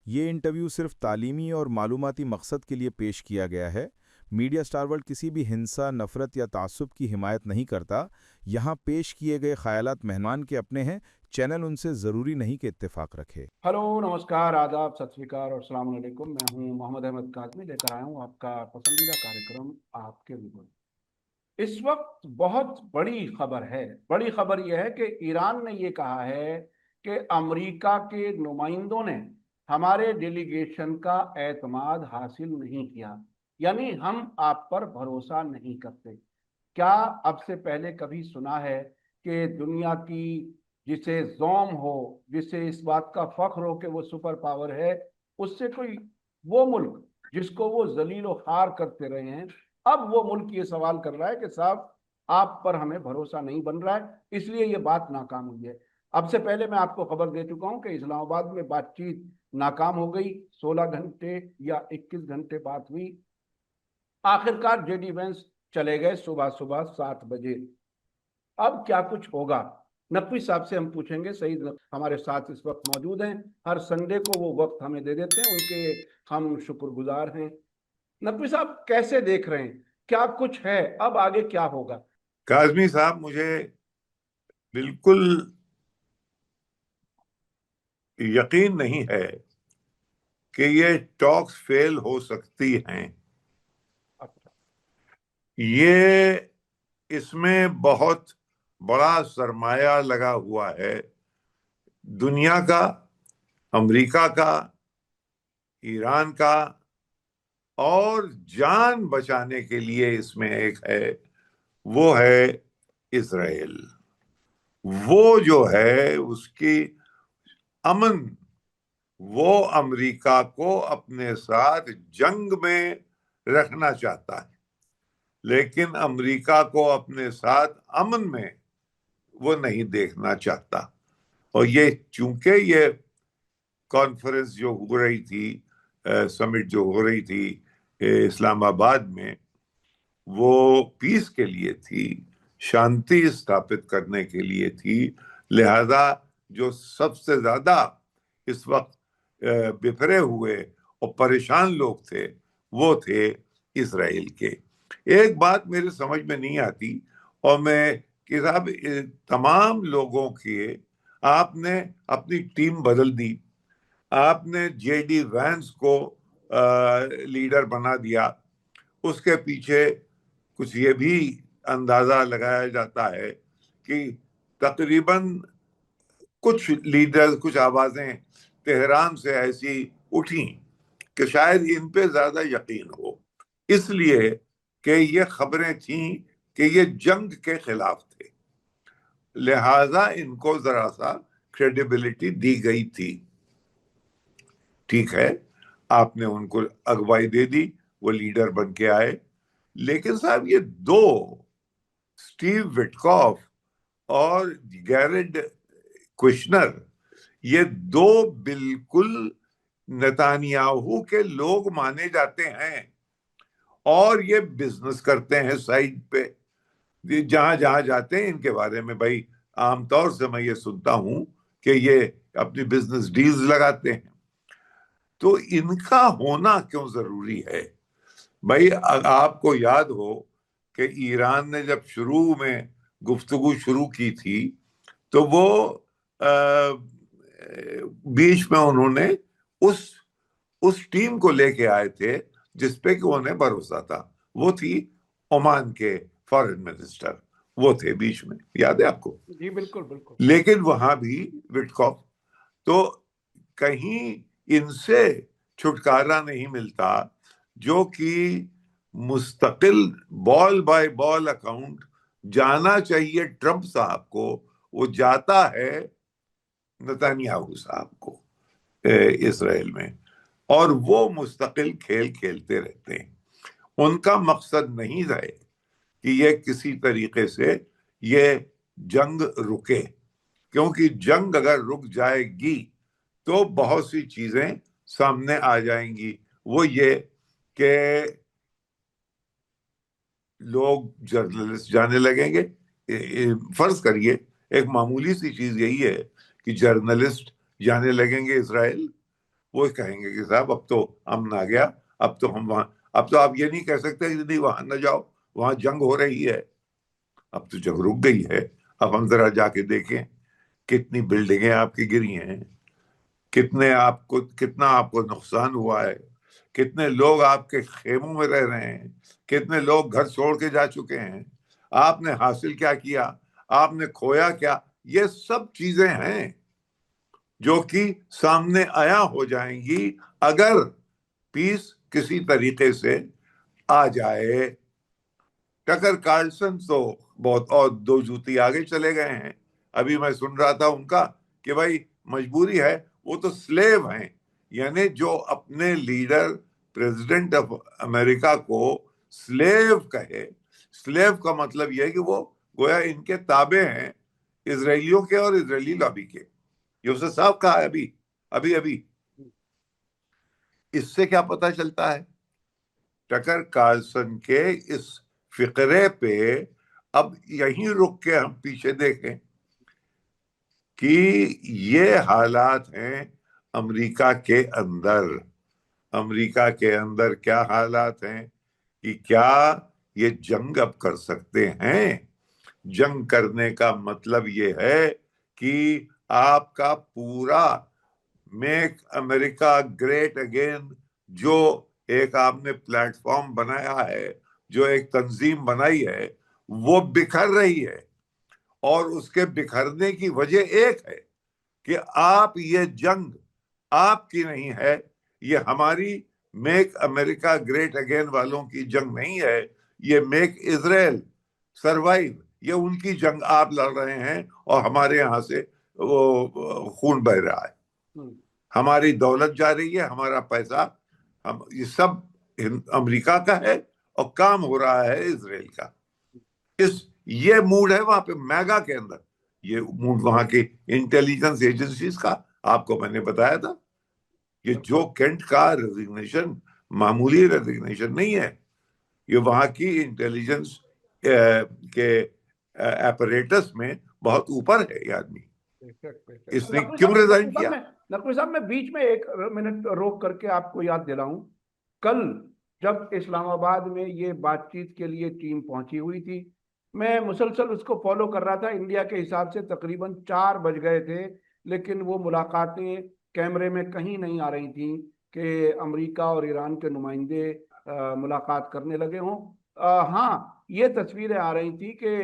یہ انٹرویو صرف تعلیمی اور معلوماتی مقصد کے لیے پیش کیا گیا ہے۔ میڈیا اسٹار ورلڈ کسی بھی ہنسا، نفرت یا تعصب کی حمایت نہیں کرتا۔ یہاں پیش کیے گئے خیالات مہمان کے اپنے ہیں، چینل ان سے ضروری نہیں کہ اتفاق رکھے۔ ہلو، نمسکار، آداب، ست سری اکال اور السلام علیکم۔ میں ہوں محمد احمد کاظمی، لے کر آیا ہوں آپ کا پسندیدہ کارکرم آپ کے روبرو۔ اس وقت بہت بڑی خبر ہے۔ بڑی خبر یہ ہے کہ ایران نے یہ کہا ہے کہ امریکہ کے نمائندوں نے ہمارے ڈیلیگیشن کا اعتماد حاصل نہیں کیا، یعنی ہم آپ پر بھروسہ نہیں کرتے۔ کیا اب سے پہلے کبھی سنا ہے کہ دنیا کی جسے زوم ہو، جسے اس بات کا فخر ہو کہ وہ سپر پاور ہے، اس سے کوئی وہ ملک جس کو وہ ذلیل و خوار کرتے رہے ہیں، اب وہ ملک یہ سوال کر رہا ہے کہ صاحب آپ پر ہمیں بھروسہ نہیں بن رہا ہے، اس لیے یہ بات ناکام ہوئی ہے۔ اب سے پہلے میں آپ کو خبر دے چکا ہوں کہ اسلام آباد میں بات چیت ناکام ہو گئی، 16 گھنٹے یا 21 گھنٹے بات ہوئی، آخرکار جے ڈی وینس چلے گئے صبح صبح 7 بجے۔ اب کیا کچھ ہوگا، نقوی صاحب سے ہم پوچھیں گے۔ سعید ہمارے ساتھ اس وقت موجود ہیں، ہر سنڈے کو وہ وقت ہمیں دے دیتے ہیں، ان کے ہم شکر گزار ہیں۔ نقوی صاحب کیسے دیکھ رہے ہیں، کیا کچھ ہے، اب آگے کیا ہوگا؟ کاظمی صاحب، مجھے بالکل یقین نہیں ہے کہ یہ ٹاکس فیل ہو سکتی ہیں۔ یہ اس میں بہت بڑا سرمایہ لگا ہوا ہے، دنیا کا، امریکہ کا، ایران کا، اور جان بچانے کے لیے اس میں ایک ہے، وہ ہے اسرائیل۔ وہ جو ہے اس کی امن، وہ امریکہ کو اپنے ساتھ جنگ میں رکھنا چاہتا ہے، لیکن امریکہ کو اپنے ساتھ امن میں وہ نہیں دیکھنا چاہتا۔ اور یہ چونکہ یہ کانفرنس جو ہو رہی تھی، سمٹ جو ہو رہی تھی اسلام آباد میں، وہ پیس کے لیے تھی، شانتی استھاپت کرنے کے لیے تھی، لہذا جو سب سے زیادہ اس وقت بکھرے ہوئے اور پریشان لوگ تھے وہ تھے اسرائیل کے۔ ایک بات میرے سمجھ میں نہیں آتی، اور میں کہ صاحب تمام لوگوں کے آپ نے اپنی ٹیم بدل دی، آپ نے جے ڈی وینس کو لیڈر بنا دیا۔ اس کے پیچھے کچھ یہ بھی اندازہ لگایا جاتا ہے کہ تقریباً کچھ لیڈر، کچھ آوازیں تہران سے ایسی اٹھیں کہ شاید ان پہ زیادہ یقین ہو، اس لیے کہ یہ خبریں تھیں کہ یہ جنگ کے خلاف تھے، لہذا ان کو ذرا سا کریڈیبلٹی دی گئی تھی۔ ٹھیک ہے، آپ نے ان کو اگوائی دے دی، وہ لیڈر بن کے آئے، لیکن صاحب یہ دو، سٹیو وٹکاف اور گیرڈ کوشنر، یہ دو بالکل نتانیاہو کے لوگ مانے جاتے ہیں، اور یہ بزنس کرتے ہیں سائڈ پہ، جہاں جہاں جاتے ہیں ان کے بارے میں بھائی عام طور سے میں یہ سنتا ہوں کہ یہ اپنی بزنس ڈیلز لگاتے ہیں۔ تو ان کا ہونا کیوں ضروری ہے بھائی؟ آپ کو یاد ہو کہ ایران نے جب شروع میں گفتگو شروع کی تھی تو وہ بیچ میں انہوں نے اس ٹیم کو لے کے آئے تھے جس پہ کہ انہیں بھروسہ تھا، وہ تھی عمان کے فارن منسٹر، وہ تھے بیچ میں، یاد ہے آپ کو؟ جی بالکل بالکل۔ لیکن وہاں بھی وٹکاف، تو کہیں ان سے چھٹکارا نہیں ملتا، جو کہ مستقل بال بائی بال اکاؤنٹ جانا چاہیے ٹرمپ صاحب کو، وہ جاتا ہے نتانیاہو صاحب کو اسرائیل میں، اور وہ مستقل کھیل کھیلتے رہتے ہیں۔ ان کا مقصد نہیں ہے کہ یہ کسی طریقے سے یہ جنگ رکے، کیونکہ جنگ اگر رک جائے گی تو بہت سی چیزیں سامنے آ جائیں گی۔ وہ یہ کہ لوگ جرنلسٹ جانے لگیں گے، فرض کریے ایک معمولی سی چیز یہی ہے کہ جرنلسٹ جانے لگیں گے اسرائیل، وہ کہیں گے کہ صاحب اب تو امن آ گیا، اب تو ہم وہاں، اب تو آپ یہ نہیں کہہ سکتے کہ نہیں وہاں نہ جاؤ، وہاں جنگ ہو رہی ہے، اب تو جنگ رک گئی ہے۔ اب ہم ذرا جا کے دیکھیں کتنی بلڈنگیں آپ کی گری ہیں، کتنا آپ کو نقصان ہوا ہے، کتنے لوگ آپ کے خیموں میں رہ رہے ہیں، کتنے لوگ گھر چھوڑ کے جا چکے ہیں، آپ نے حاصل کیا کیا، آپ نے کھویا کیا۔ یہ سب چیزیں ہیں جو کہ سامنے آیا ہو جائیں گی اگر پیس کسی طریقے سے آ جائے۔ ٹکر کارلسن تو بہت اور دو جوتی آگے چلے گئے ہیں۔ ابھی میں سن رہا تھا ان کا کہ بھائی مجبوری ہے، وہ تو سلیو ہیں، یعنی جو اپنے لیڈر پریزیڈنٹ آف امریکہ کو سلیو کہے، سلیو کا مطلب یہ ہے کہ وہ گویا ان کے تابع ہیں، اسرائیلیوں کے اور اسرائیلی لابی کے۔ یہ اسے صاف کہا ہے ابھی۔ اس سے کیا پتا چلتا ہے؟ ٹکر کارلسن کے اس فقرے پہ اب یہیں رک کے ہم پیچھے دیکھیں کہ یہ حالات ہیں امریکہ کے اندر۔ امریکہ کے اندر کیا حالات ہیں کہ کیا یہ جنگ اب کر سکتے ہیں؟ جنگ کرنے کا مطلب یہ ہے کہ آپ کا پورا میک امریکہ گریٹ اگین جو ایک آپ نے پلیٹ فارم بنایا ہے، جو ایک تنظیم بنائی ہے، وہ بکھر رہی ہے۔ اور اس کے بکھرنے کی وجہ ایک ہے کہ آپ یہ جنگ آپ کی نہیں ہے، یہ ہماری میک امریکہ گریٹ اگین والوں کی جنگ نہیں ہے، یہ میک اسرائیل سروائیو، یہ ان کی جنگ آپ لڑ رہے ہیں، اور ہمارے یہاں سے وہ خون بہ رہا ہے، ہماری دولت جا رہی ہے، ہمارا پیسہ، یہ سب امریکہ کا ہے، اور کام ہو رہا ہے اسرائیل کا۔ یہ موڈ ہے وہاں پہ میگا کے اندر، یہ موڈ وہاں کی انٹیلیجنس ایجنسیز کا آپ کو میں نے بتایا تھا۔ یہ جو کینٹ کا ریزگنیشن معمولی ریزگنیشن نہیں ہے، یہ وہاں کی انٹیلیجنس کے ایپریٹس میں بہت اوپر ہے یہ آدمی۔ اس نے کیوں ریزائن کیا؟ نقوی صاحب میں بیچ میں ایک منٹ روک کر کے آپ کو یاد دلاؤں، کل جب اسلام آباد میں یہ بات چیت کے لیے ٹیم پہنچی ہوئی تھی، میں مسلسل اس کو فالو کر رہا تھا، انڈیا کے حساب سے تقریباً 4 بج گئے تھے، لیکن وہ ملاقاتیں کیمرے میں کہیں نہیں آ رہی تھیں کہ امریکہ اور ایران کے نمائندے ملاقات کرنے لگے ہوں۔ ہاں یہ تصویریں آ رہی تھی کہ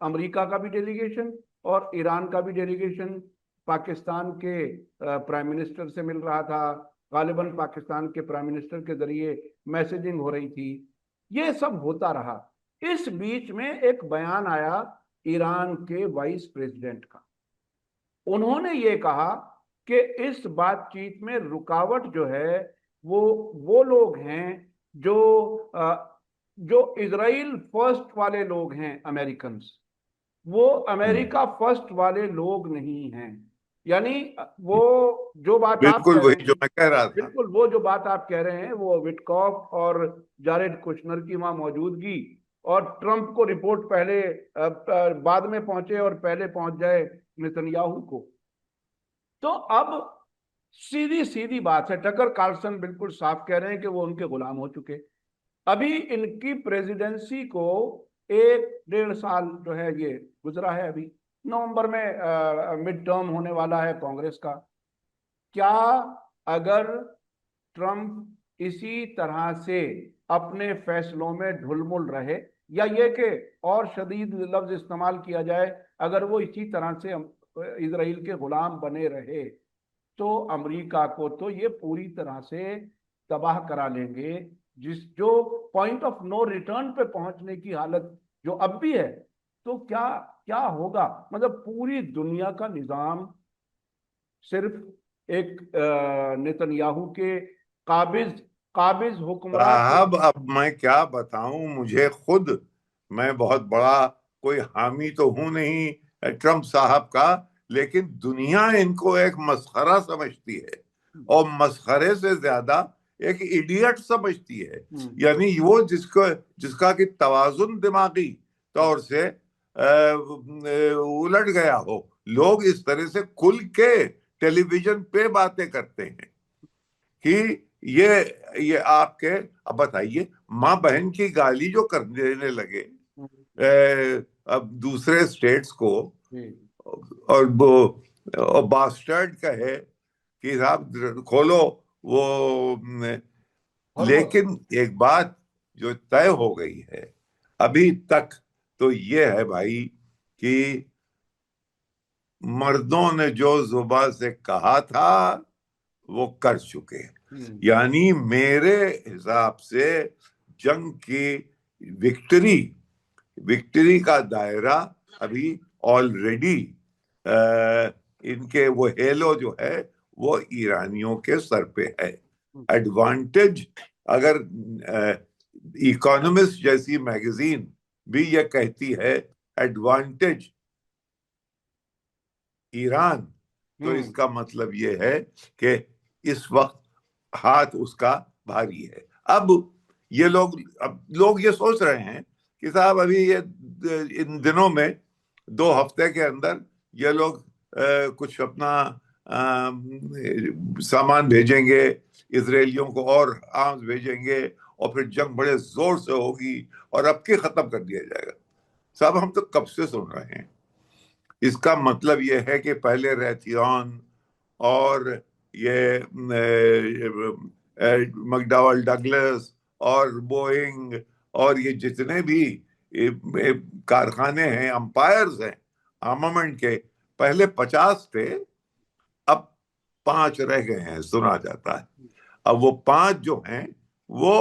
امریکہ کا بھی ڈیلیگیشن اور ایران کا بھی ڈیلیگیشن پاکستان کے پرائم منسٹر سے مل رہا تھا، غالباً پاکستان کے پرائم منسٹر کے ذریعے میسیجنگ ہو رہی تھی، یہ سب ہوتا رہا۔ اس بیچ میں ایک بیان آیا ایران کے وائس پریزیڈنٹ کا، انہوں نے یہ کہا کہ اس بات چیت میں رکاوٹ جو ہے وہ لوگ ہیں جو اسرائیل فرسٹ والے لوگ ہیں، امریکنز، وہ امریکہ فرسٹ والے لوگ نہیں ہیں۔ یعنی وہ جو بات آپ بالکل کہہ رہے وہی جو ہیں، میں کہہ رہا تھا۔ بالکل وہ جو بات آپ کہہ رہے ہیں، وہ وٹکاف اور جارڈ کشنر کی وہاں موجودگی، اور ٹرمپ کو رپورٹ پہلے بعد میں پہنچے اور پہلے پہنچ جائے نتنیاہو کو، تو اب سیدھی بات ہے، ٹکر کارلسن بالکل صاف کہہ رہے ہیں کہ وہ ان کے غلام ہو چکے۔ ابھی ان کی پریزیڈنسی کو 1.5 سال جو ہے یہ گزرا ہے، ابھی نومبر میں مڈ ٹرم ہونے والا ہے کانگریس کا۔ کیا اگر ٹرمپ اسی طرح سے اپنے فیصلوں میں ڈھل مل رہے، یا یہ کہ اور شدید لفظ استعمال کیا جائے، اگر وہ اسی طرح سے اسرائیل کے غلام بنے رہے، تو امریکہ کو تو یہ پوری طرح سے تباہ کرا لیں گے، جو پوائنٹ آف نو ریٹرن پہ پہنچنے کی حالت جو اب بھی ہے، تو کیا ہوگا؟ مطلب پوری دنیا کا نظام صرف ایک نتنیاہو کے قابض حکمراں کے۔ صاحب اب میں کیا بتاؤں، مجھے خود، میں بہت بڑا کوئی حامی تو ہوں نہیں ٹرمپ صاحب کا، لیکن دنیا ان کو ایک مسخرہ سمجھتی ہے، اور مسخرے سے زیادہ ایک ایڈیٹ سمجھتی ہے۔ یعنی وہ جس کا کہ توازن دماغی طور سے الٹ گیا ہو، لوگ اس طرح سے کھل کے ٹیلی ویژن پہ باتیں کرتے ہیں۔ کہ یہ آپ کے اب بتائیے ماں بہن کی گالی جو کرنے لگے اب دوسرے اسٹیٹس کو، اور وہ باسٹرڈ کہے کہ صاحب کھولو وہ، لیکن ایک بات جو طے ہو گئی ہے ابھی تک تو یہ ہے بھائی کہ مردوں نے جو زبان سے کہا تھا وہ کر چکے، یعنی میرے حساب سے جنگ کی وکٹری کا دائرہ ابھی آلریڈی ان کے وہ ہیلو جو ہے وہ ایرانیوں کے سر پہ ہے۔ ایڈوانٹیج اگر اکانومسٹ جیسی میگزین بھی یہ کہتی ہے ایڈوانٹیج ایران، تو اس کا مطلب یہ ہے کہ اس وقت ہاتھ اس کا بھاری ہے۔ اب لوگ یہ سوچ رہے ہیں کہ صاحب ابھی یہ ان دنوں میں 2 ہفتے کے اندر یہ لوگ کچھ اپنا سامان بھیجیں گے اسرائیلیوں کو، اور آرمز بھیجیں گے، اور پھر جنگ بڑے زور سے ہوگی اور اب کے ختم کر دیا جائے گا۔ صاحب ہم تو کب سے سن رہے ہیں، اس کا مطلب یہ ہے کہ پہلے ریتھیون اور یہ مکڈاول ڈگلس اور بوئنگ اور یہ جتنے بھی کارخانے ہیں، امپائرز ہیں آرمامنٹ کے، پہلے 50 تھے، اب 5 رہ گئے ہیں سنا جاتا ہے۔ اب وہ 5 جو ہیں وہ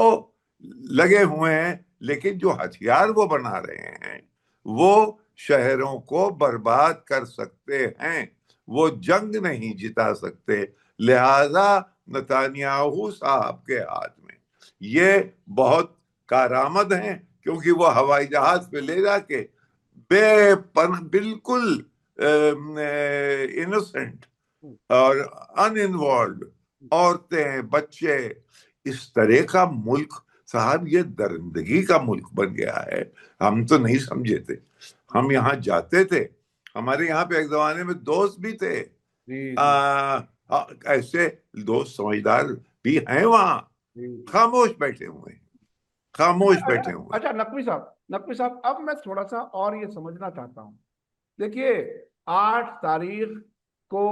لگے ہوئے ہیں، لیکن جو ہتھیار وہ بنا رہے ہیں وہ شہروں کو برباد کر سکتے ہیں، وہ جنگ نہیں جتا سکتے۔ لہذا نتانیاہو صاحب کے ہاتھ میں یہ بہت کارآمد ہیں، کیونکہ وہ ہوائی جہاز پہ لے جا کے بالکل انوسنٹ اور ان انوالوڈ عورتیں، بچے، اس طرح کا ملک، صاحب یہ درندگی کا ملک بن گیا ہے۔ ہم تو نہیں سمجھے تھے، ہم یہاں جاتے تھے، ہمارے یہاں پہ ایک زمانے میں دوست بھی تھے، ایسے دوست سمجھدار بھی ہیں وہاں، خاموش بیٹھے ہوئے ہیں، خاموش بیٹھے ہوئے۔ اچھا نقوی صاحب، اب میں تھوڑا سا اور یہ سمجھنا چاہتا ہوں۔ دیکھیے 8 تاریخ کو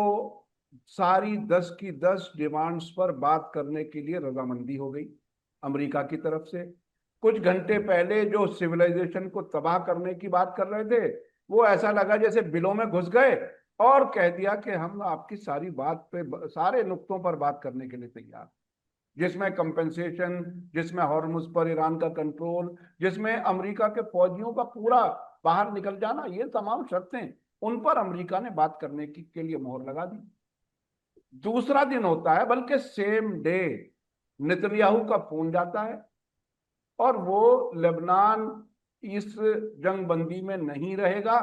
ساری 10 کی 10 ڈیمانڈز پر بات کرنے کے لیے رضامندی ہو گئی امریکہ کی طرف سے۔ کچھ گھنٹے پہلے جو سویلائزیشن کو تباہ کرنے کی بات کر رہے تھے، وہ ایسا لگا جیسے بلوں میں گھس گئے اور کہہ دیا کہ ہم آپ کی ساری بات پہ، سارے نقطوں پر بات کرنے کے لیے تیار، جس میں کمپنسیشن، جس میں ہارمز پر ایران کا کنٹرول، جس میں امریکہ کے فوجیوں کا پورا باہر نکل جانا، یہ تمام شرطیں ان پر امریکہ نے بات کرنے کے لیے مہر لگا دی۔ دوسرا دن ہوتا ہے، بلکہ سیم ڈے نتنیاہو کا فون جاتا ہے اور وہ لبنان اس جنگ بندی میں نہیں رہے گا،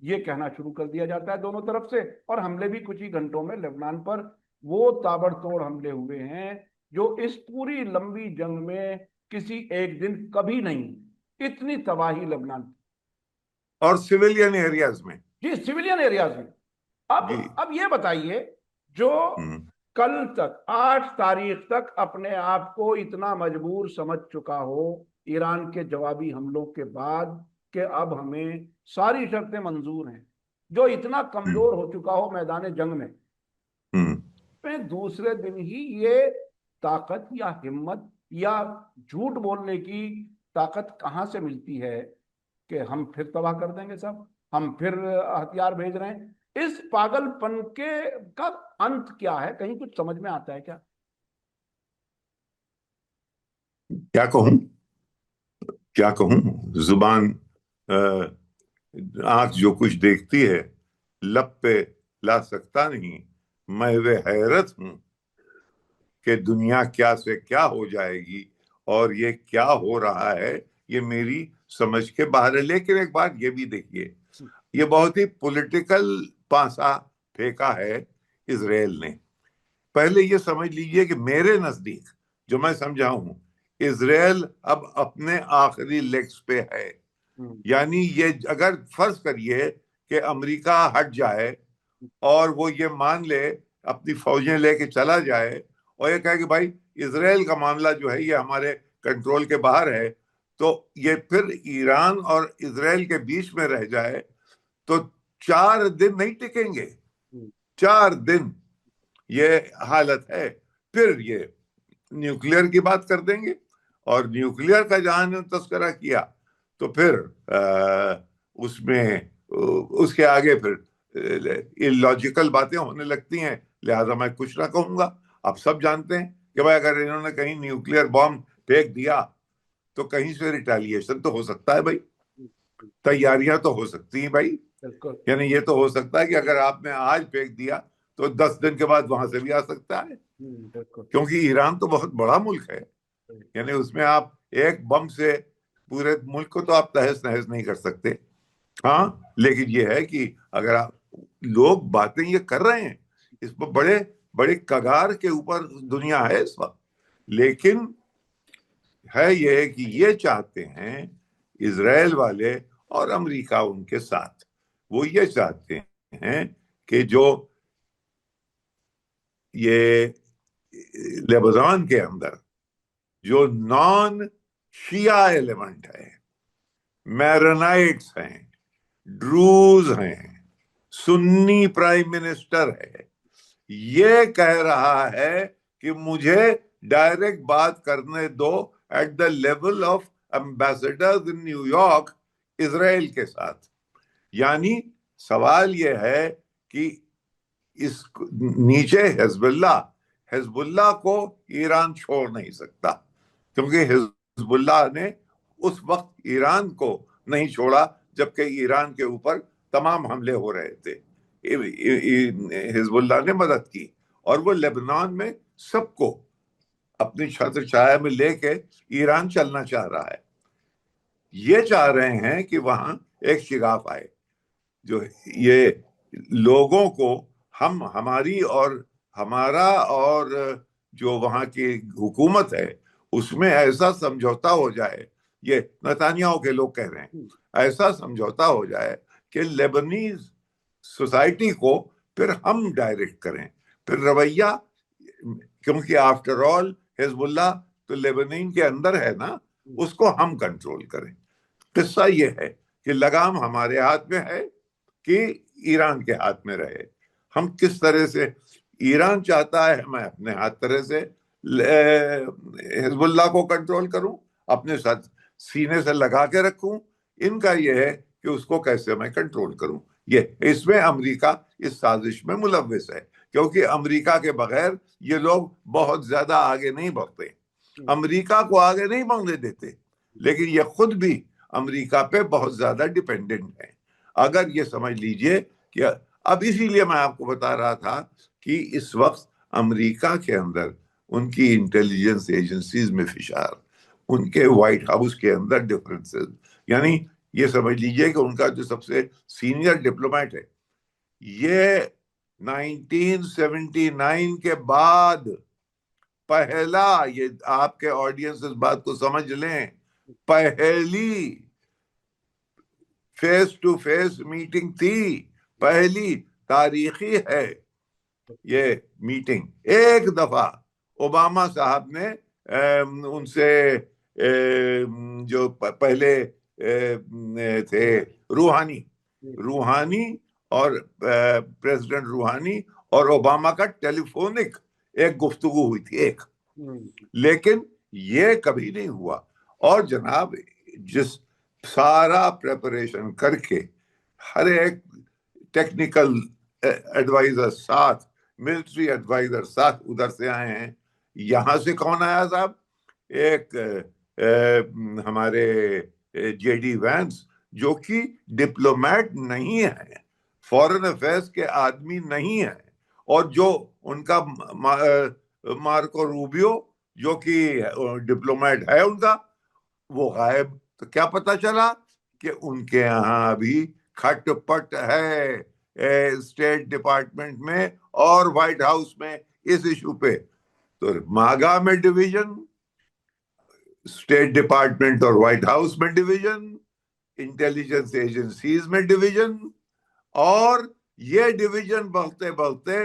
یہ کہنا شروع کر دیا جاتا ہے دونوں طرف سے، اور حملے بھی کچھ ہی گھنٹوں میں لبنان پر وہ تابڑ توڑ حملے ہوئے ہیں جو اس پوری لمبی جنگ میں کسی ایک دن کبھی نہیں، اتنی تباہی لبنان کی، اور سویلین ایریاز میں، جی سویلین ایریاز میں۔ اب یہ بتائیے، جو کل تک 8 تاریخ تک اپنے آپ کو اتنا مجبور سمجھ چکا ہو ایران کے جوابی حملوں کے بعد کہ اب ہمیں ساری شرطیں منظور ہیں، جو اتنا کمزور ہو چکا ہو میدان جنگ میں، دوسرے دن ہی یہ طاقت یا ہمت یا جھوٹ بولنے کی طاقت کہاں سے ملتی ہے کہ ہم پھر تباہ کر دیں گے سب، ہم پھر ہتھیار بھیج رہے ہیں؟ اس پاگل پن کا انت کیا ہے؟ کہیں کچھ سمجھ میں آتا ہے کیا؟ کیا کہوں، زبان آنکھ جو کچھ دیکھتی ہے لب پہ لا سکتا نہیں۔ محو حیرت ہوں کہ دنیا کیا سے کیا ہو جائے گی اور یہ کیا ہو رہا ہے، یہ میری سمجھ کے باہر ہے۔ لیکن ایک بات یہ بھی دیکھیے، یہ بہت ہی پولیٹیکل پانسا پھینکا ہے اسرائیل نے۔ پہلے یہ سمجھ لیجئے کہ میرے نزدیک جو میں سمجھا ہوں، اسرائیل اب اپنے آخری لیگز پہ ہے۔ یعنی یہ اگر فرض کریے کہ امریکہ ہٹ جائے اور وہ یہ مان لے، اپنی فوجیں لے کے چلا جائے اور یہ کہے کہ بھائی اسرائیل کا معاملہ جو ہے یہ ہمارے کنٹرول کے باہر ہے، تو یہ پھر ایران اور اسرائیل کے بیچ میں رہ جائے تو 4 دن نہیں ٹکیں گے، 4 دن یہ حالت ہے. پھر یہ نیوکلیئر کی بات کر دیں گے، اور نیوکلیئر کا جہاں نے تذکرہ کیا تو پھر اس میں اس کے آگے پھر لاجیکل باتیں ہونے لگتی ہیں، لہذا میں کچھ نہ کہوں گا. آپ سب جانتے ہیں کہ بھائی اگر انہوں نے کہیں نیوکلیئر بام پھینک دیا تو کہیں سے ریٹیلیشن تو ہو سکتا ہے بھائی، تیاریاں تو ہو سکتی ہیں بھائی. یعنی یہ تو ہو سکتا ہے کہ اگر آپ نے آج پھینک دیا تو 10 دن کے بعد وہاں سے بھی آ سکتا ہے، کیونکہ ایران تو بہت بڑا ملک ہے. یعنی اس میں آپ ایک بم سے پورے ملک کو تو آپ تہس نہس نہیں کر سکتے. ہاں لیکن یہ ہے کہ اگر آپ لوگ باتیں یہ کر رہے ہیں اس پر بڑے بڑے کگار کے اوپر دنیا ہے اس وقت، لیکن ہے یہ کہ یہ چاہتے ہیں اسرائیل والے اور امریکہ ان کے ساتھ، وہ یہ چاہتے ہیں کہ جو یہ لیبنان کے اندر جو نان شیعہ ایلیمنٹ ہے، میرونائٹس ہیں، ڈروز ہیں، سنی پرائم منسٹر ہے، یہ کہہ رہا ہے کہ مجھے ڈائریکٹ بات کرنے دو at the level of ambassadors in New York اسرائیل کے ساتھ. یعنی سوال یہ ہے کہ اس نیچے حزب اللہ کو ایران چھوڑ نہیں سکتا، کیونکہ حزب اللہ نے اس وقت ایران کو نہیں چھوڑا جبکہ ایران کے اوپر تمام حملے ہو رہے تھے. حزب اللہ نے مدد کی، اور وہ لبنان میں سب کو اپنی چھتر چھایا میں لے کے ایران چلنا چاہ رہا ہے. یہ چاہ رہے ہیں کہ وہاں ایک شگاف آئے، جو یہ لوگوں کو ہماری اور ہمارا اور جو وہاں کی حکومت ہے اس میں ایسا سمجھوتا ہو جائے، یہ نتانیاہو کے لوگ کہہ رہے ہیں، ایسا سمجھوتا ہو جائے کہ لیبنیز سوسائٹی کو پھر ہم ڈائریکٹ کریں، پھر رویہ، کیونکہ آفٹر آل حزب اللہ تو لیبنین کے اندر ہے نا، اس کو ہم کنٹرول کریں. قصہ یہ ہے کہ لگام ہمارے ہاتھ میں ہے کہ ایران کے ہاتھ میں رہے. ہم کس طرح سے، ایران چاہتا ہے میں اپنے ہاتھ طرح سے حزب اللہ کو کنٹرول کروں، اپنے ساتھ سینے سے لگا کے رکھوں. ان کا یہ ہے کہ اس کو کیسے میں کنٹرول کروں. یہ اس میں امریکہ اس سازش میں ملوث ہے، کیونکہ امریکہ کے بغیر یہ لوگ بہت زیادہ آگے نہیں بڑھتے، امریکہ کو آگے نہیں بڑھنے دیتے، لیکن یہ خود بھی امریکہ پہ بہت زیادہ ڈیپینڈنٹ ہے. اگر یہ سمجھ لیجئے کہ اب اسی لیے میں آپ کو بتا رہا تھا کہ اس وقت امریکہ کے اندر ان کی انٹیلیجنس ایجنسیز میں فشار، ان کے وائٹ ہاؤس کے اندر ڈفرنسز، یعنی یہ سمجھ لیجئے کہ ان کا جو سب سے سینئر ڈپلومیٹ ہے، یہ 1979 کے بعد پہلا، یہ آپ کے آڈینس اس بات کو سمجھ لیں، پہلی فیس ٹو فیس میٹنگ تھی، پہلی تاریخی ہے یہ میٹنگ. ایک دفعہ اوباما صاحب نے ان سے جو پہلے تھے روحانی اور پریزیڈنٹ روحانی اور اوباما کا ٹیلی فونک ایک گفتگو ہوئی تھی ایک، لیکن یہ کبھی نہیں ہوا. اور جناب جس سارا پریپریشن کر کے ہر ایک ٹیکنیکل ایڈوائزر ساتھ، ملٹری ایڈوائزر ساتھ ادھر سے آئے ہیں. یہاں سے کون آیا صاحب؟ ایک ہمارے جے ڈی وینس، جو کہ ڈپلومیٹ نہیں ہے، فورن افیئرس کے آدمی نہیں ہے، اور جو ان کا مارکو روبیو جو کہ ڈپلومیٹ ہے ان کا، وہ غائب. تو کیا پتا چلا کہ ان کے یہاں ابھی کھٹ پٹ ہے اسٹیٹ ڈپارٹمنٹ میں اور وائٹ ہاؤس میں اس ایشو پہ. تو ماگا میں ڈویژن، اسٹیٹ ڈپارٹمنٹ اور وائٹ ہاؤس میں ڈویژن، انٹیلیجنس ایجنسیز میں ڈویژن، اور یہ ڈویژن بڑھتے بڑھتے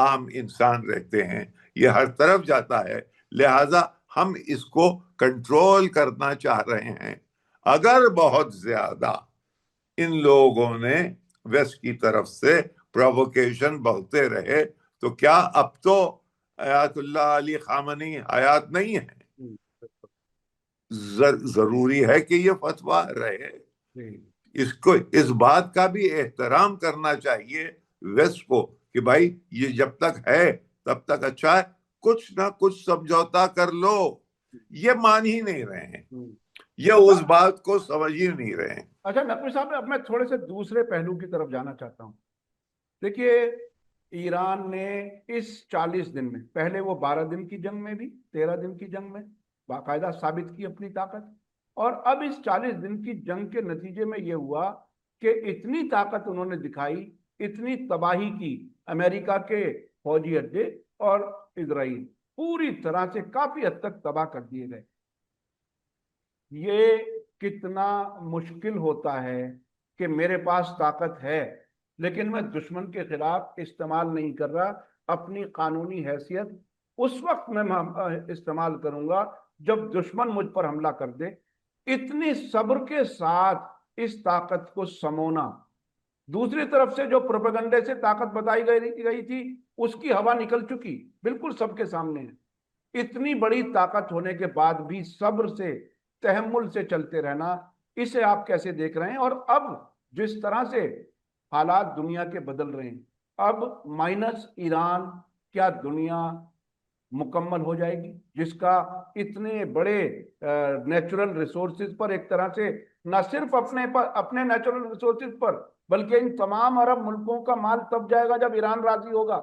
عام انسان رہتے ہیں، یہ ہر طرف جاتا ہے، لہذا ہم اس کو کنٹرول کرنا چاہ رہے ہیں۔ اگر بہت زیادہ ان لوگوں نے ویسٹ کی طرف سے پرووکیشن بڑھتے رہے تو کیا اب تو آیت اللہ علی خامنئی حیات نہیں ہے؟ ضروری ہے کہ یہ فتویٰ رہے۔ اس کو اس بات کا بھی احترام کرنا چاہیے ویسٹ کو کہ بھائی یہ جب تک ہے تب تک اچھا ہے، کچھ نہ کچھ سمجھوتا کر لو۔ یہ مان ہی نہیں رہے ہیں، یہ اس بات کو سمجھ ہی نہیں رہے ہیں۔ اچھا نقوی صاحب، اب میں تھوڑے سے دوسرے پہلو کی طرف جانا چاہتا ہوں۔ دیکھیے، ایران نے اس 40 دن میں، پہلے وہ 12 دن کی جنگ میں بھی، 13 دن کی جنگ میں باقاعدہ ثابت کی اپنی طاقت، اور اب اس 40 دن کی جنگ کے نتیجے میں یہ ہوا کہ اتنی طاقت انہوں نے دکھائی، اتنی تباہی کی امریکہ کے فوجی اڈے اور اسرائیل پوری طرح سے کافی حد تک تباہ کر دیے گئے۔ یہ کتنا مشکل ہوتا ہے کہ میرے پاس طاقت ہے لیکن میں دشمن کے خلاف استعمال نہیں کر رہا، اپنی قانونی حیثیت اس وقت میں استعمال کروں گا جب دشمن مجھ پر حملہ کر دے۔ اتنی صبر کے ساتھ اس طاقت کو سمونا، دوسری طرف سے جو پروپیگنڈے سے طاقت بتائی گئی تھی اس کی ہوا نکل چکی، بالکل سب کے سامنے ہے۔ اتنی بڑی طاقت ہونے کے بعد بھی صبر سے، تحمل سے چلتے رہنا، اسے آپ کیسے دیکھ رہے ہیں؟ اور اب جس طرح سے حالات دنیا کے بدل رہے ہیں، اب مائنس ایران کیا دنیا مکمل ہو جائے گی، جس کا اتنے بڑے نیچرل ریسورسز پر ایک طرح سے نہ صرف اپنے نیچرل ریسورسز پر بلکہ ان تمام عرب ملکوں کا مال تب جائے گا جب ایران راضی ہوگا۔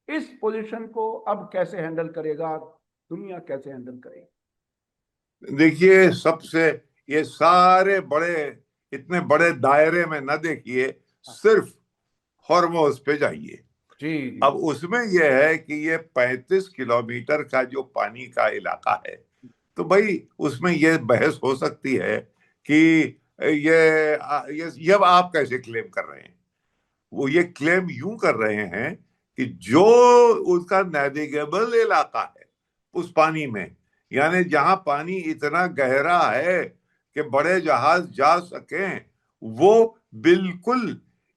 اس پوزیشن کو اب کیسے ہینڈل کرے گا دنیا، کیسے ہینڈل کرے گی؟ دیکھیے، سب سے یہ سارے اتنے بڑے دائرے میں نہ دیکھیے، صرف ہرموز پہ جائیے۔ اب اس میں یہ ہے کہ یہ 35 کلومیٹر کا جو پانی کا علاقہ ہے، تو بھائی اس میں یہ بحث ہو سکتی ہے کہ یہ آپ کیسے کلیم کر رہے ہیں؟ وہ یہ کلیم یوں کر رہے ہیں کہ جو اس کا نیویگیبل علاقہ ہے اس پانی میں، یعنی جہاں پانی اتنا گہرا ہے کہ بڑے جہاز جا سکیں، وہ بالکل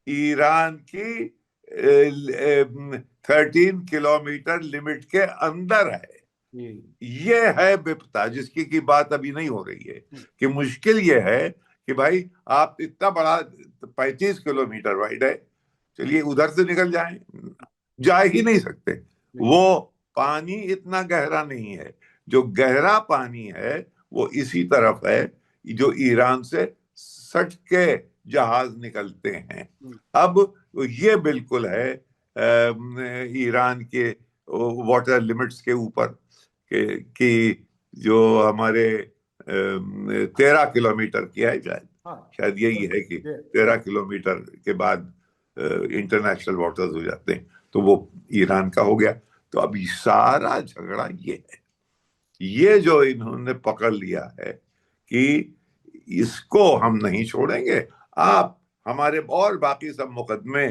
ایران کی 13 کلومیٹر لمٹ کے اندر ہے۔ یہ ہے بپتا جس کی بات ابھی نہیں ہو رہی ہے، کہ مشکل یہ ہے کہ بھائی آپ اتنا بڑا 35 کلومیٹر وائڈ ہے، چلیے ادھر سے نکل جائیں، جا ہی نہیں سکتے۔ وہ پانی اتنا گہرا نہیں ہے، جو گہرا پانی ہے وہ اسی طرف ہے جو ایران سے سٹ کے جہاز نکلتے ہیں۔ اب یہ بالکل ہے ایران کے واٹر لیمٹس کے اوپر کہ جو ہمارے 13 کلومیٹر کی ہے، شاید یہی ہے کہ 13 کلومیٹر کے بعد انٹرنیشنل واٹرز ہو جاتے ہیں، تو وہ ایران کا ہو گیا۔ تو اب سارا جھگڑا یہ ہے، یہ جو انہوں نے پکڑ لیا ہے کہ اس کو ہم نہیں چھوڑیں گے، آپ ہمارے اور باقی سب مقدمے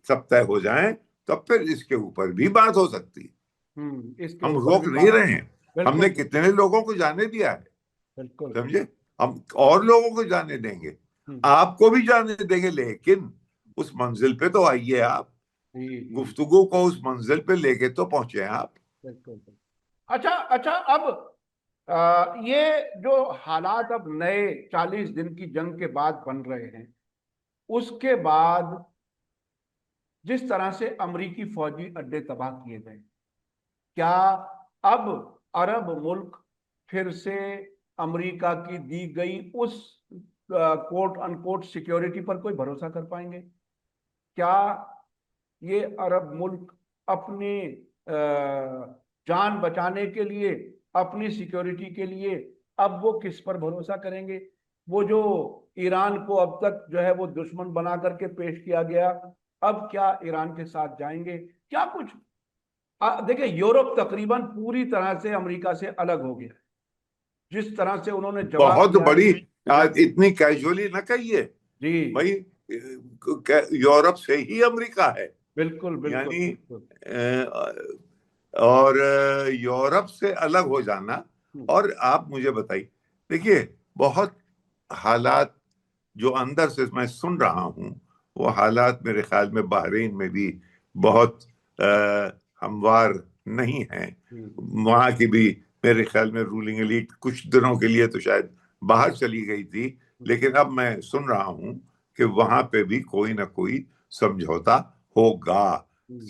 سب طے ہو جائیں تو پھر اس کے اوپر بھی بات ہو سکتی ہے۔ ہم روک نہیں رہے ہیں، ہم نے کتنے لوگوں کو جانے دیا ہے، سمجھے؟ ہم اور لوگوں کو جانے دیں گے، آپ کو بھی جانے دیں گے، لیکن اس منزل پہ تو آئیے، آپ گفتگو کو اس منزل پہ لے کے تو پہنچے آپ۔ اچھا، اب یہ جو حالات اب نئے 40 دن کی جنگ کے بعد بن رہے ہیں، اس کے بعد جس طرح سے امریکی فوجی اڈے تباہ کیے گئے، کیا اب عرب ملک پھر سے امریکہ کی دی گئی اس کوٹ ان کوٹ سیکیورٹی پر کوئی بھروسہ کر پائیں گے؟ کیا یہ عرب ملک اپنی جان بچانے کے لیے، اپنی سیکیورٹی کے لیے اب وہ کس پر بھروسہ کریں گے؟ وہ جو ایران کو اب تک جو ہے وہ دشمن بنا کر کے پیش کیا گیا، اب کیا ایران کے ساتھ جائیں گے؟ کیا کچھ دیکھیں، یورپ تقریباً پوری طرح سے امریکہ سے الگ ہو گیا، جس طرح سے انہوں نے بہت بڑی، اتنی کیجولی نہ کہیے، بھائی یورپ سے ہی امریکہ ہے۔ بالکل بالکل یعنی بالکل۔ اور یورپ سے الگ ہو جانا. اور آپ مجھے بتائیے، دیکھیے بہت حالات جو اندر سے میں سن رہا ہوں، وہ حالات میرے خیال میں بحرین میں بھی بہت ہموار نہیں ہیں. وہاں کی بھی میرے خیال میں رولنگ ایلیٹ کچھ دنوں کے لیے تو شاید باہر چلی گئی تھی، لیکن اب میں سن رہا ہوں کہ وہاں پہ بھی کوئی نہ کوئی سمجھوتا ہوگا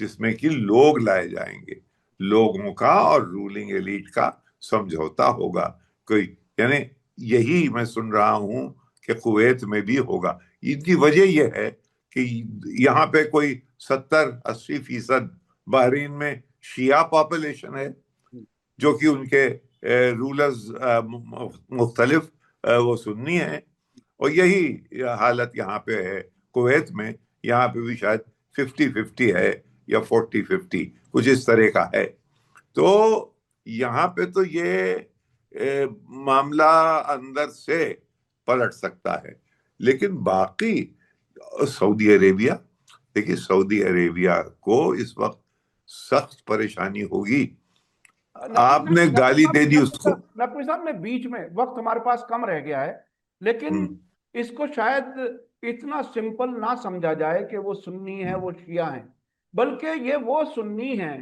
جس میں کہ لوگ لائے جائیں گے، لوگوں کا اور رولنگ ایلیٹ کا سمجھوتا ہوگا کوئی. یعنی یہی میں سن رہا ہوں کہ کویت میں بھی ہوگا. ان کی وجہ یہ ہے کہ یہاں پہ کوئی 70-80% بحرین میں شیعہ پاپولیشن ہے، جو کہ ان کے رولرز مختلف وہ سنی ہیں. اور یہی حالت یہاں پہ ہے کویت میں. یہاں پہ بھی شاید 50-50 ہے یا 40-50 کچھ اس طرح کا ہے. تو یہاں پہ تو یہ معاملہ اندر سے پلٹ سکتا ہے. لیکن باقی سعودی عربیہ، دیکھیے سعودی عربیہ کو اس وقت سخت پریشانی ہوگی. آپ نے گالی دے دی اس کو. نقوی صاحب، میں بیچ میں، وقت ہمارے پاس کم رہ گیا ہے، لیکن اس کو شاید اتنا سمپل نہ سمجھا جائے کہ وہ سنی ہیں وہ شیعہ ہیں، بلکہ یہ وہ سنی ہیں،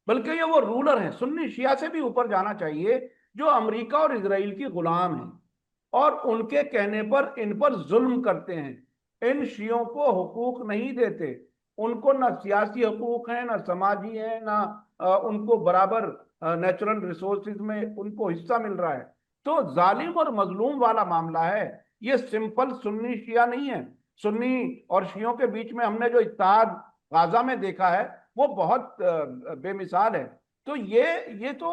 بلکہ یہ وہ رولر ہیں. سنی شیعہ سے بھی اوپر جانا چاہیے، جو امریکہ اور اسرائیل کی غلام ہیں اور ان کے کہنے پر ان پر ظلم کرتے ہیں. ان شیعوں کو حقوق نہیں دیتے، ان کو نہ سیاسی حقوق ہیں، نہ سماجی ہیں، نہ ان کو برابر نیچرل ریسورسز میں ان کو حصہ مل رہا ہے. تو ظالم اور مظلوم والا معاملہ ہے، یہ سمپل سنی شیعہ نہیں ہے. سنی اور شیعوں کے بیچ میں ہم نے جو اتحاد غازہ میں دیکھا ہے وہ بہت بے مثال ہے. تو یہ تو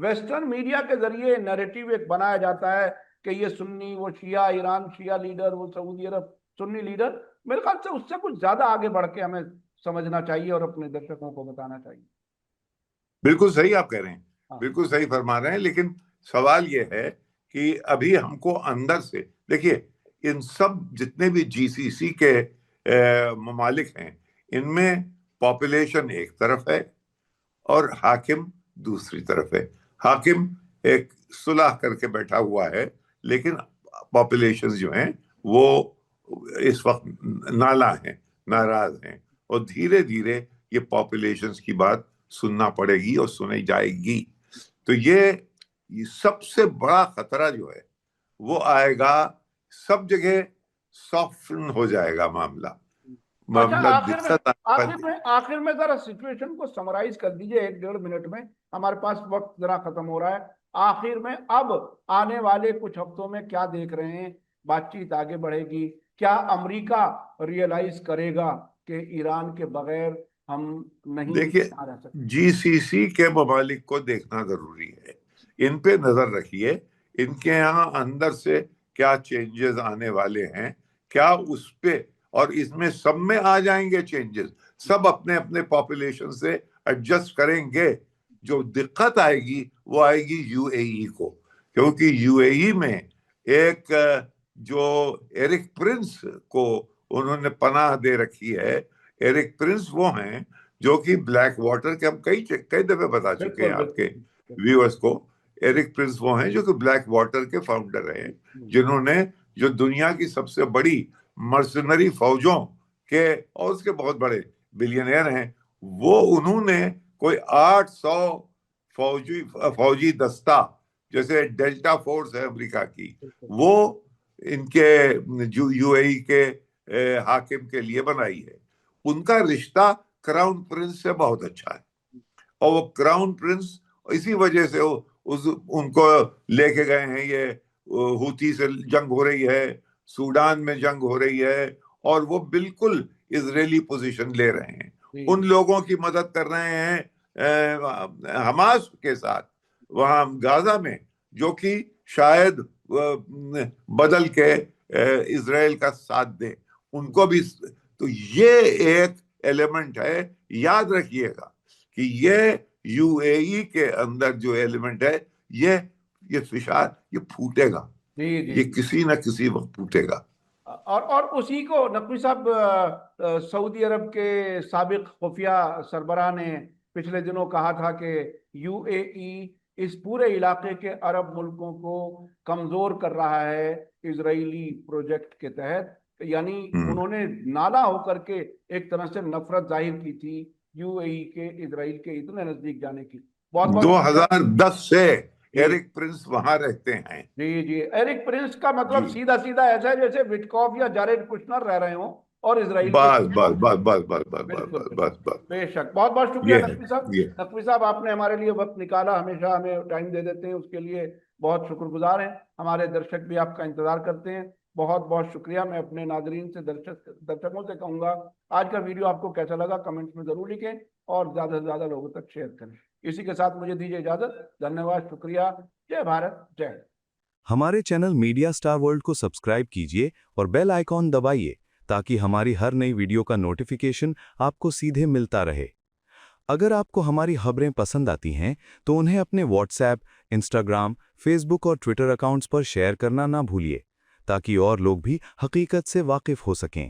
ویسٹرن میڈیا کے ذریعے نیریٹو ایک بنایا جاتا ہے کہ یہ سنی، وہ شیعہ، ایران شیعہ لیڈر، وہ سعودی عرب سنی لیڈر. میرے خیال سے اس سے کچھ زیادہ آگے بڑھ کے ہمیں سمجھنا چاہیے اور اپنے درشکوں کو بتانا چاہیے. بالکل صحیح آپ کہہ رہے ہیں، بالکل صحیح فرما رہے ہیں. لیکن سوال یہ ہے کہ ابھی ہم کو اندر سے دیکھیے، ان سب جتنے بھی جی سی سی کے ممالک ہیں، ان میں پاپولیشن ایک طرف ہے اور حاکم دوسری طرف ہے. حاکم ایک صلح کر کے بیٹھا ہوا ہے، لیکن پاپولیشن جو ہیں وہ اس وقت نالا ہیں، ناراض ہیں. اور دھیرے دھیرے یہ پاپولیشنز کی بات سننا پڑے گی اور سنی جائے گی. تو یہ سب سے بڑا خطرہ جو ہے وہ آئے گا، سب جگہ سافٹن ہو جائے گا معاملہ. آخر میں ذرا سچویشن کو سمرائز کر دیجئے 1-1.5 منٹ میں، ہمارے پاس وقت ذرا ختم ہو رہا ہے. آخر میں اب آنے والے کچھ ہفتوں میں کیا دیکھ رہے ہیں؟ بات چیت آگے بڑھے گی؟ کیا امریکہ ریئلائز کرے گا کہ ایران کے بغیر ہم نہیں دیکھیے رہ سکتے؟ جی سی سی کے ممالک کو دیکھنا ضروری ہے، ان پہ نظر رکھیے. ان کے یہاں اندر سے کیا چینجز آنے والے ہیں، کیا اس پہ، اور اس میں سب میں آ جائیں گے چینجز. سب اپنے اپنے پاپولیشن سے ایڈجسٹ کریں گے. جو دقت آئے گی وہ آئے گی یو اے ای کو، کیونکہ یو اے ای میں ایک جو ایرک پرنس کو انہوں نے پناہ دے رکھی ہے. ایرک پرنس وہ ہیں جو کہ بلیک واٹر کے، ہم کئی دفعہ بتا چکے ہیں آپ کے ویورز کو. ایرک پرنس وہ ہیں جو کہ بلیک واٹر کے فاؤنڈر ہیں، جنہوں نے جو دنیا کی سب سے بڑی مرسنری فوجوں کے، اور اس کے بہت بڑے بلینئر ہیں، وہ انہوں نے کوئی 800 فوجی دستہ، جیسے ڈیلٹا فورس ہے امریکہ کی، وہ ان کے یو اے ای کے حاکم کے لیے بنائی ہے. ان کا رشتہ کراؤن پرنس سے بہت اچھا ہے، اور وہ کراؤن پرنس اسی وجہ سے ان کو لے کے گئے ہیں. یہ ہوتی سے جنگ ہو رہی ہے، سوڈان میں جنگ ہو رہی ہے، اور وہ بالکل اسرائیلی پوزیشن لے رہے ہیں. ان لوگوں کی مدد کر رہے ہیں حماس کے ساتھ وہاں غازہ میں، جو کہ شاید بدل کے اسرائیل کا ساتھ دے ان کو بھی. تو یہ ایک ایلیمنٹ ہے، یاد رکھیے گا کہ یہ یو اے ای کے اندر جو ایلیمنٹ ہے، یہ فشار یہ پھوٹے گا، یہ کسی نہ کسی وقت پھوٹے گا. اور اسی کو نقوی صاحب سعودی عرب کے سابق خفیہ سربراہ نے پچھلے دنوں کہا تھا کہ یو اے ای اس پورے علاقے کے عرب ملکوں کو کمزور کر رہا ہے اسرائیلی پروجیکٹ کے تحت، یعنی انہوں نے نالا ہو کر کے ایک طرح سے نفرت ظاہر کی تھی یو اے ای کے اسرائیل کے اتنے نزدیک جانے کی۔ بہت بہت 2010 سے ایرک پرنس وہاں رہتے ہیں۔ جی ایرک پرنس کا مطلب سیدھا سیدھا ایسا ہے جیسے وٹکوف یا جاریڈ کشنر رہ رہے ہوں اور اسرائیل بس بس بس بس بس بس بس بس بس بے شک۔ بہت بہت شکریہ نقوی صاحب، نقوی صاحب آپ نے ہمارے لیے وقت نکالا، ہمیشہ ہمیں ٹائم دے دیتے ہیں، اس کے لیے بہت شکر گزار ہیں۔ ہمارے درشک بھی آپ کا انتظار کرتے ہیں، بہت بہت شکریہ۔ میں اپنے ناظرین سے درشکوں سے کہوں گا آج کا ویڈیو آپ کو کیسا لگا کمنٹس میں ضرور لکھیں اور زیادہ سے زیادہ لوگوں تک شیئر کریں۔ اسی کے ساتھ مجھے دیجیے اجازت، دھنیہ واد، شکریہ، جے بھارت، جے ہند۔ ہمارے چینل میڈیا سٹار ورلڈ کو سبسکرائب کیجیے اور بیل آئیکن دبائیے تاکہ ہماری ہر نئی ویڈیو کا نوٹیفیکیشن آپ کو سیدھے ملتا رہے۔ اگر آپ کو ہماری خبریں پسند آتی ہیں تو انہیں اپنے واٹس ایپ، انسٹاگرام، فیس بک اور ٹویٹر اکاؤنٹس پر شیئر کرنا نہ بھولیے تاکہ اور لوگ بھی حقیقت سے واقف ہو سکیں۔